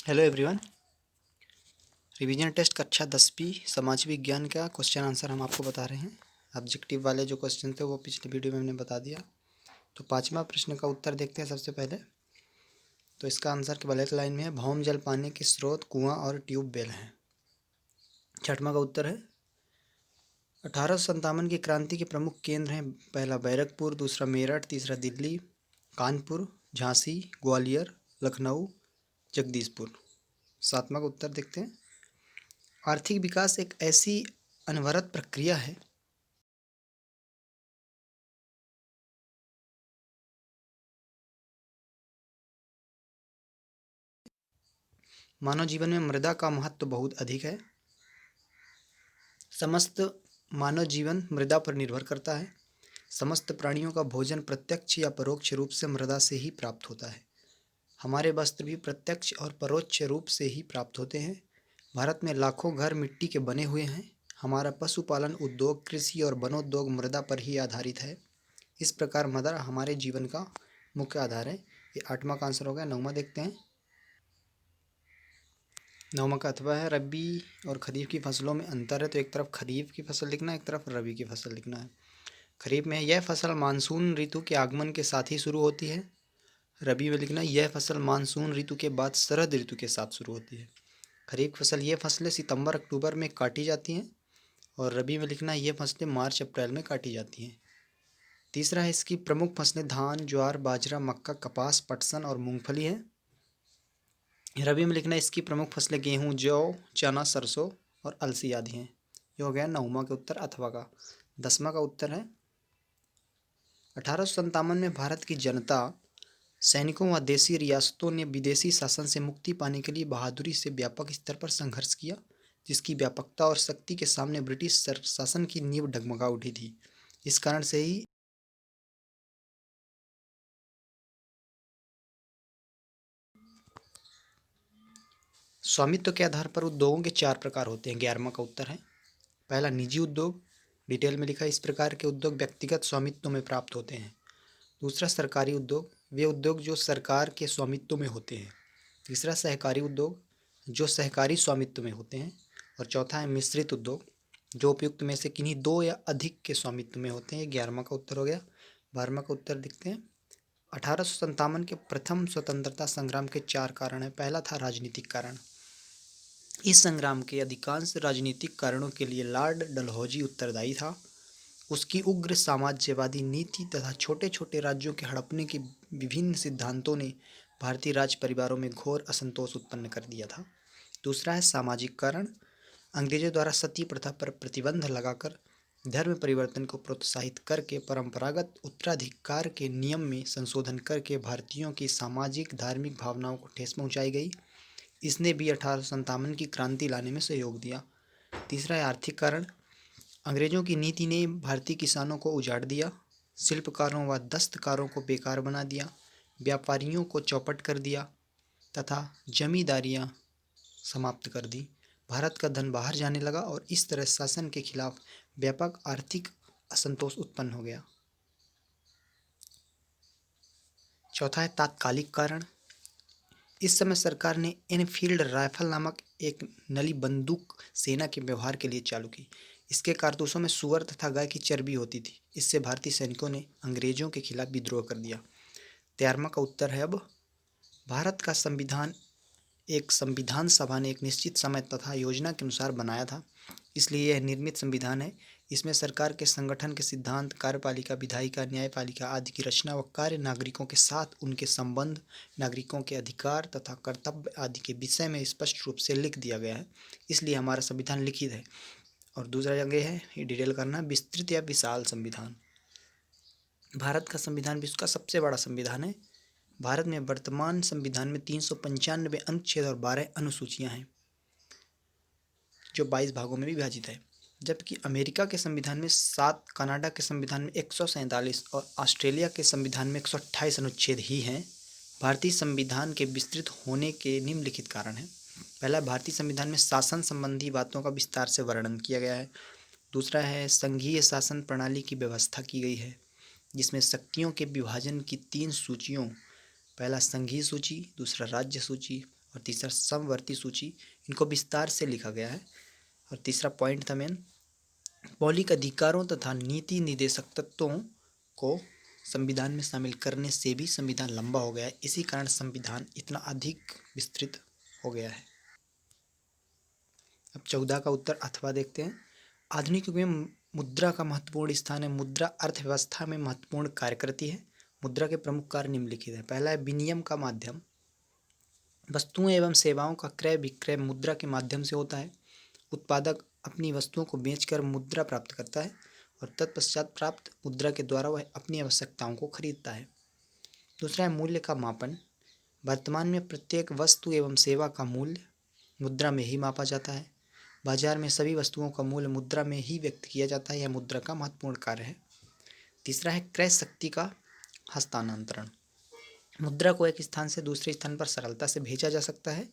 Hello everyone. Revision test कक्षा 10वीं समाज विज्ञान का क्वेश्चन आंसर हम आपको बता रहे हैं। ऑब्जेक्टिव वाले जो क्वेश्चन थे वो पिछले वीडियो में हमने बता दिया। तो पांचवा प्रश्न का उत्तर देखते हैं सबसे पहले। तो इसका आंसर के ब्लैक लाइन में है, भौम जल पाने के स्रोत कुआं और ट्यूबवेल हैं। छठवां का उत्तर है, 1857 की क्रांति के प्रमुख केंद्र हैं। पहला बैरकपुर, दूसरा मेरठ, तीसरा दिल्ली, कानपुर, झांसी, ग्वालियर, लखनऊ, जगदीशपुर। सातवां का उत्तर देखते हैं, आर्थिक विकास एक ऐसी अनवरत प्रक्रिया है मानव जीवन में मृदा का महत्व बहुत अधिक है। समस्त मानव जीवन मृदा पर निर्भर करता है। समस्त प्राणियों का भोजन प्रत्यक्ष या परोक्ष रूप से मृदा से ही प्राप्त होता है। हमारे वस्त्र भी प्रत्यक्ष और परोक्ष रूप से ही प्राप्त होते हैं। भारत में लाखों घर मिट्टी के बने हुए हैं। हमारा पशुपालन उद्योग, कृषि और वनोद्योग मृदा पर ही आधारित है। इस प्रकार मृदा हमारे जीवन का मुख्य आधार है। ये आठवां का आंसर हो गया। नौवां देखते हैं। नौवां का अथवा है, रबी और खरीफ की फसलों में अंतर है। तो एक तरफ खरीफ की फसल लिखना है, एक तरफ रबी की फसल लिखना है। खरीफ में यह फसल मानसून ऋतु के आगमन के साथ ही शुरू होती है। रबी में लिखना है, यह फसल मानसून ऋतु के बाद शरद ऋतु के साथ शुरू होती है। खरीफ फसल ये फसलें सितंबर अक्टूबर में काटी जाती हैं और रबी में लिखना है, ये फसलें मार्च अप्रैल में काटी जाती हैं। तीसरा है, इसकी प्रमुख फसलें धान, ज्वार, बाजरा, मक्का, कपास, पटसन और मूंगफली है। रबी में लिखना है, इसकी प्रमुख फसलें गेहूँ, जौ, चना, सरसों और अलसी आदि हैं। ये हो गया नौवां के उत्तर अथवा का। 10वां का उत्तर है, 1857 में भारत की जनता, सैनिकों व देशी रियासतों ने विदेशी शासन से मुक्ति पाने के लिए बहादुरी से व्यापक स्तर पर संघर्ष किया, जिसकी व्यापकता और शक्ति के सामने ब्रिटिश शासन की नींव डगमगा उठी थी। इस कारण से ही स्वामित्व के आधार पर उद्योगों के 4 प्रकार होते हैं। 11वां का उत्तर है, पहला निजी उद्योग, डिटेल में लिखा है, इस प्रकार के उद्योग व्यक्तिगत स्वामित्व में प्राप्त होते हैं। दूसरा सरकारी उद्योग, वे उद्योग जो सरकार के स्वामित्व में होते हैं। तीसरा सहकारी उद्योग, जो सहकारी स्वामित्व में होते हैं। और चौथा है मिश्रित उद्योग, जो उपयुक्त में से किन्हीं 2 या अधिक के स्वामित्व में होते हैं। 11वां का उत्तर हो गया। 12वां का उत्तर देखते हैं। 1857 के प्रथम स्वतंत्रता संग्राम के 4 कारण हैं। पहला था राजनीतिक कारण। इस संग्राम के अधिकांश राजनीतिक कारणों के लिए लॉर्ड डलहौजी उत्तरदायी था। उसकी उग्र साम्राज्यवादी नीति तथा छोटे छोटे राज्यों के हड़पने के विभिन्न सिद्धांतों ने भारतीय राज परिवारों में घोर असंतोष उत्पन्न कर दिया था। दूसरा है सामाजिक कारण। अंग्रेजों द्वारा सती प्रथा पर प्रतिबंध लगाकर धर्म परिवर्तन को प्रोत्साहित करके परंपरागत उत्तराधिकार के नियम में संशोधन करके भारतीयों की सामाजिक धार्मिक भावनाओं को ठेस पहुंचाई गई। इसने भी 1857 की क्रांति लाने में सहयोग दिया। तीसरा है आर्थिक कारण। अंग्रेजों की नीति ने भारतीय किसानों को उजाड़ दिया, शिल्पकारों व दस्तकारों को बेकार बना दिया, व्यापारियों को चौपट कर दिया तथा जमींदारियां समाप्त कर दी। भारत का धन बाहर जाने लगा और इस तरह शासन के खिलाफ व्यापक आर्थिक असंतोष उत्पन्न हो गया। चौथा है तात्कालिक कारण। इस समय सरकार ने एनफील्ड राइफल नामक एक नली बंदूक सेना के व्यवहार के लिए चालू की। इसके कारतूसों में सुअर तथा गाय की चर्बी होती थी। इससे भारतीय सैनिकों ने अंग्रेजों के खिलाफ विद्रोह कर दिया। 13वां का उत्तर है, अब भारत का संविधान एक संविधान सभा ने एक निश्चित समय तथा योजना के अनुसार बनाया था, इसलिए यह निर्मित संविधान है। इसमें सरकार के संगठन के सिद्धांत, कार्यपालिका, विधायिका, न्यायपालिका आदि की रचना व कार्य, नागरिकों के साथ उनके संबंध, नागरिकों के अधिकार तथा कर्तव्य आदि के विषय में स्पष्ट रूप से लिख दिया गया है, इसलिए हमारा संविधान लिखित है। और दूसरा जगह है, ये डिटेल करना, विस्तृत या विशाल संविधान। भारत का संविधान विश्व का सबसे बड़ा संविधान है। भारत में वर्तमान संविधान में 395 अनुच्छेद और 12 अनुसूचियां हैं, जो 22 भागों में विभाजित है। जबकि अमेरिका के संविधान में 7, कनाडा के संविधान में 147 और ऑस्ट्रेलिया के संविधान में 128 अनुच्छेद ही हैं। भारतीय संविधान के विस्तृत होने के निम्नलिखित कारण हैं। पहला, भारतीय संविधान में शासन संबंधी बातों का विस्तार से वर्णन किया गया है। दूसरा है, संघीय शासन प्रणाली की व्यवस्था की गई है, जिसमें शक्तियों के विभाजन की 3 सूचियों, पहला संघीय सूची, दूसरा राज्य सूची और तीसरा समवर्ती सूची। इनको विस्तार से लिखा गया है। और तीसरा पॉइंट था मेन, मौलिक अधिकारों तथा नीति निर्देशक तत्वों को संविधान में शामिल करने से भी संविधान लंबा हो गया है। इसी कारण संविधान इतना अधिक विस्तृत हो गया है। अब 14 का उत्तर अथवा देखते हैं। आधुनिक युग में मुद्रा का महत्वपूर्ण स्थान है। मुद्रा अर्थव्यवस्था में महत्वपूर्ण कार्य करती है। मुद्रा के प्रमुख कार्य निम्नलिखित है। पहला है विनिमय का माध्यम। वस्तुओं एवं सेवाओं का क्रय विक्रय मुद्रा के माध्यम से होता है। उत्पादक अपनी वस्तुओं को बेचकर मुद्रा प्राप्त करता है और तत्पश्चात प्राप्त मुद्रा के द्वारा वह अपनी आवश्यकताओं को खरीदता है। दूसरा है मूल्य का मापन। वर्तमान में प्रत्येक वस्तु एवं सेवा का मूल्य मुद्रा में ही मापा जाता है। बाजार में सभी वस्तुओं का मूल्य मुद्रा में ही व्यक्त किया जाता है। यह मुद्रा का महत्वपूर्ण कार्य है। तीसरा है क्रय शक्ति का हस्तांतरण। मुद्रा को एक स्थान से दूसरे स्थान पर सरलता से भेजा जा सकता है।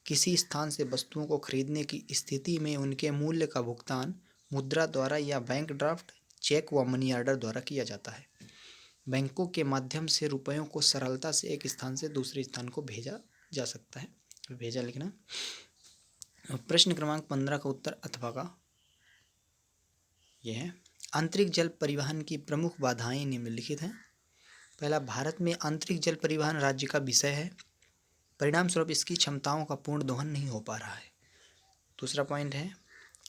किसी स्थान से वस्तुओं को खरीदने की स्थिति में उनके मूल्य का भुगतान मुद्रा द्वारा या बैंक ड्राफ्ट, चेक व मनी ऑर्डर द्वारा किया जाता है। बैंकों के माध्यम से रुपयों को सरलता से एक स्थान से दूसरे स्थान को भेजा जा सकता है। भेजा लिखना। प्रश्न क्रमांक 15 का उत्तर अथवा का यह है। आंतरिक जल परिवहन की प्रमुख बाधाएं निम्नलिखित हैं। पहला, भारत में आंतरिक जल परिवहन राज्य का विषय है। परिणाम स्वरूप इसकी क्षमताओं का पूर्ण दोहन नहीं हो पा रहा है। दूसरा पॉइंट है,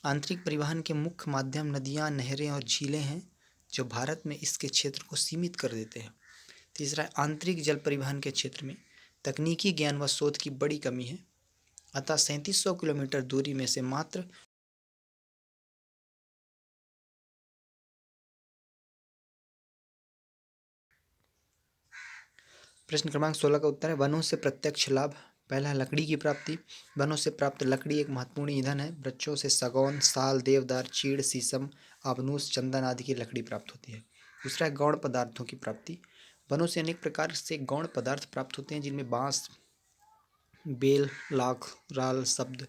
आंतरिक परिवहन के मुख्य माध्यम नदियाँ, नहरें और झीलें हैं जो भारत में इसके क्षेत्र को सीमित कर देते हैं। तीसरा है, आंतरिक जल परिवहन के क्षेत्र में तकनीकी ज्ञान व शोध की बड़ी कमी है। अतः 3700 किलोमीटर दूरी में से मात्र प्रश्न क्रमांक 16 का उत्तर है वनों से प्रत्यक्ष लाभ। पहला, लकड़ी की प्राप्ति। वनों से प्राप्त लकड़ी एक महत्वपूर्ण ईंधन है। वृक्षों से सागौन, साल, देवदार, चीड़, शीशम, आबनूस, चंदन आदि की लकड़ी प्राप्त होती है। दूसरा है गौण पदार्थों की प्राप्ति। वनों से अनेक प्रकार से गौण पदार्थ प्राप्त होते हैं जिनमें बांस, बेल, लाख, राल, शब्द,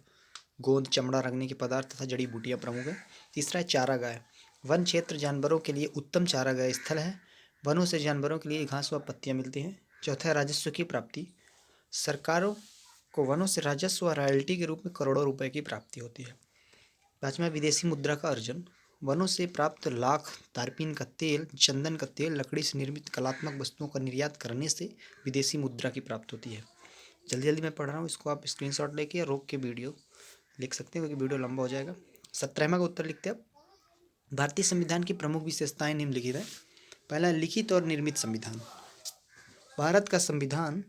गोंद, चमड़ा रंगने के पदार्थ तथा जड़ी बूटियां प्रमुख है। तीसरा है चारागाह। वन क्षेत्र जानवरों के लिए उत्तम चारागाह स्थल है। वनों से जानवरों के लिए घास व पत्तियां मिलती हैं। चौथा है राजस्व की प्राप्ति। सरकारों को वनों से राजस्व व रॉयल्टी के रूप में करोड़ों रुपए की प्राप्ति होती है। पांचवा, विदेशी मुद्रा का अर्जन। वनों से प्राप्त लाख, तारपीन का तेल, चंदन का तेल, लकड़ी से निर्मित कलात्मक वस्तुओं का निर्यात करने से विदेशी मुद्रा की प्राप्ति होती है। जल्दी जल्दी मैं पढ़ रहा हूँ, इसको आप स्क्रीनशॉट लेके या रोक के वीडियो लिख सकते हैं क्योंकि वीडियो लंबा हो जाएगा। 17वां का उत्तर लिखते हैं आप। भारतीय संविधान की प्रमुख विशेषताएं निम्नलिखित है। पहला, लिखित और निर्मित संविधान। भारत का संविधान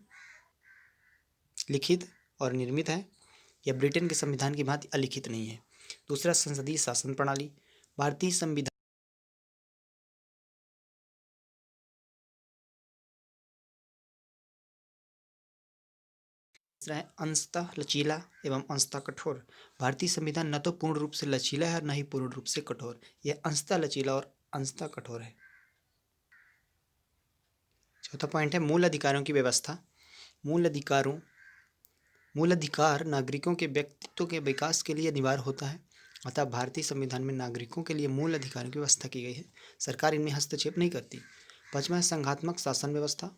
लिखित और निर्मित है। यह ब्रिटेन के संविधान की भांति अलिखित नहीं है। दूसरा, संसदीय शासन प्रणाली। भारतीय संविधान तीसरा है अंशतः लचीला एवं अंशतः कठोर। भारतीय संविधान न तो पूर्ण रूप से लचीला है और न ही पूर्ण रूप से कठोर। यह अंशतः लचीला और अंशतः कठोर है। चौथा पॉइंट है मूल अधिकारों की व्यवस्था। मूल अधिकार नागरिकों के व्यक्तित्व के विकास के लिए अनिवार्य होता है। अतः भारतीय संविधान में नागरिकों के लिए मूल अधिकारों की व्यवस्था की गई है। सरकार इनमें हस्तक्षेप नहीं करती। पांचवा है संघात्मक शासन व्यवस्था।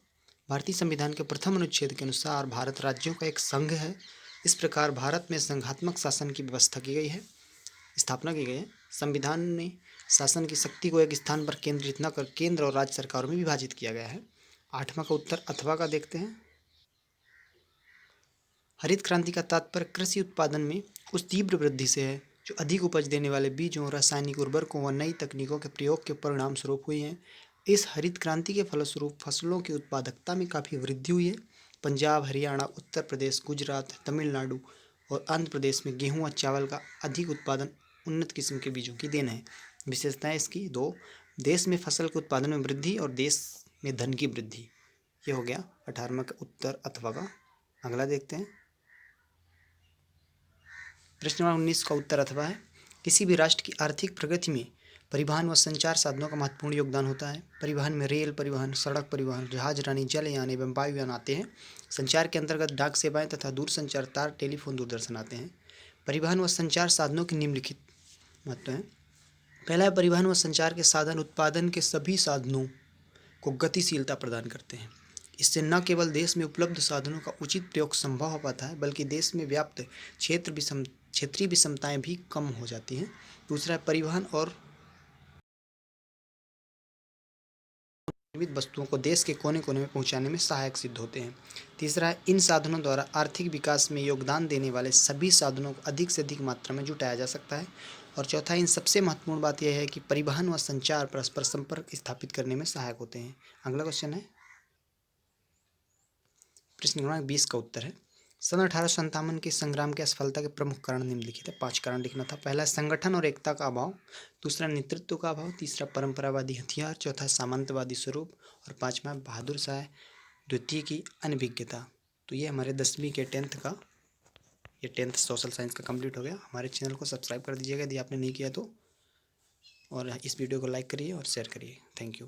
भारतीय संविधान के प्रथम अनुच्छेद के अनुसार भारत राज्यों का एक संघ है। इस प्रकार भारत में संघात्मक शासन की व्यवस्था की गई है, स्थापना की गई है। संविधान में शासन की शक्ति को एक स्थान पर केंद्रित न कर केंद्र और राज्य सरकारों में विभाजित किया गया है। 8वां का उत्तर अथवा का देखते हैं। हरित क्रांति का तात्पर्य कृषि उत्पादन में उस तीव्र वृद्धि से है जो अधिक उपज देने वाले बीजों, रासायनिक उर्वरकों व नई तकनीकों के प्रयोग के परिणाम स्वरूप हुई है। इस हरित क्रांति के फलस्वरूप फसलों की उत्पादकता में काफ़ी वृद्धि हुई है। पंजाब, हरियाणा, उत्तर प्रदेश, गुजरात, तमिलनाडु और आंध्र प्रदेश में गेहूँ और चावल का अधिक उत्पादन उन्नत किस्म के बीजों की देन है। विशेषताएं इसकी दो, देश में फसल के उत्पादन में वृद्धि और देश में धन की वृद्धि। ये हो गया 18वां का उत्तर अथवा का। अगला देखते हैं। प्रश्न नंबर 19 का उत्तर अथवा है। किसी भी राष्ट्र की आर्थिक प्रगति में परिवहन व संचार साधनों का महत्वपूर्ण योगदान होता है। परिवहन में रेल परिवहन, सड़क परिवहन, जहाजरानी, जलयान एवं वायुयान आते हैं। संचार के अंतर्गत डाक सेवाएं तथा दूरसंचार तार, टेलीफोन, दूरदर्शन आते हैं। परिवहन व संचार साधनों के निम्नलिखित महत्व हैं। पहला है, परिवहन व संचार के साधन उत्पादन के सभी साधनों को गतिशीलता प्रदान करते हैं। इससे न केवल देश में उपलब्ध साधनों का उचित प्रयोग संभव हो पाता है, बल्कि देश में व्याप्त क्षेत्रीय विषमताएं भी कम हो जाती हैं। दूसरा है परिवहन और निर्मित वस्तुओं को देश के कोने कोने में पहुंचाने में सहायक सिद्ध होते हैं। तीसरा है इन साधनों द्वारा आर्थिक विकास में योगदान देने वाले सभी साधनों को अधिक से अधिक मात्रा में जुटाया जा सकता है। और चौथा, इन सबसे महत्वपूर्ण बात यह है कि परिवहन व संचार परस्पर संपर्क स्थापित करने में सहायक होते हैं। अगला क्वेश्चन है, प्रश्न क्रमांक 20 का उत्तर है, सन 1857 के संग्राम की असफलता के प्रमुख कारण निम्नलिखित है। 5 कारण लिखना था। पहला, संगठन और एकता का अभाव। दूसरा, नेतृत्व का अभाव। तीसरा, परंपरावादी हथियार। चौथा, सामंतवादी स्वरूप। और पांचवा, बहादुर शाह द्वितीय की अनभिज्ञता। तो ये हमारे 10वीं के 10th सोशल साइंस का कंप्लीट हो गया। हमारे चैनल को सब्सक्राइब कर दीजिएगा यदि आपने नहीं किया तो, और इस वीडियो को लाइक करिए और शेयर करिए। Thank you.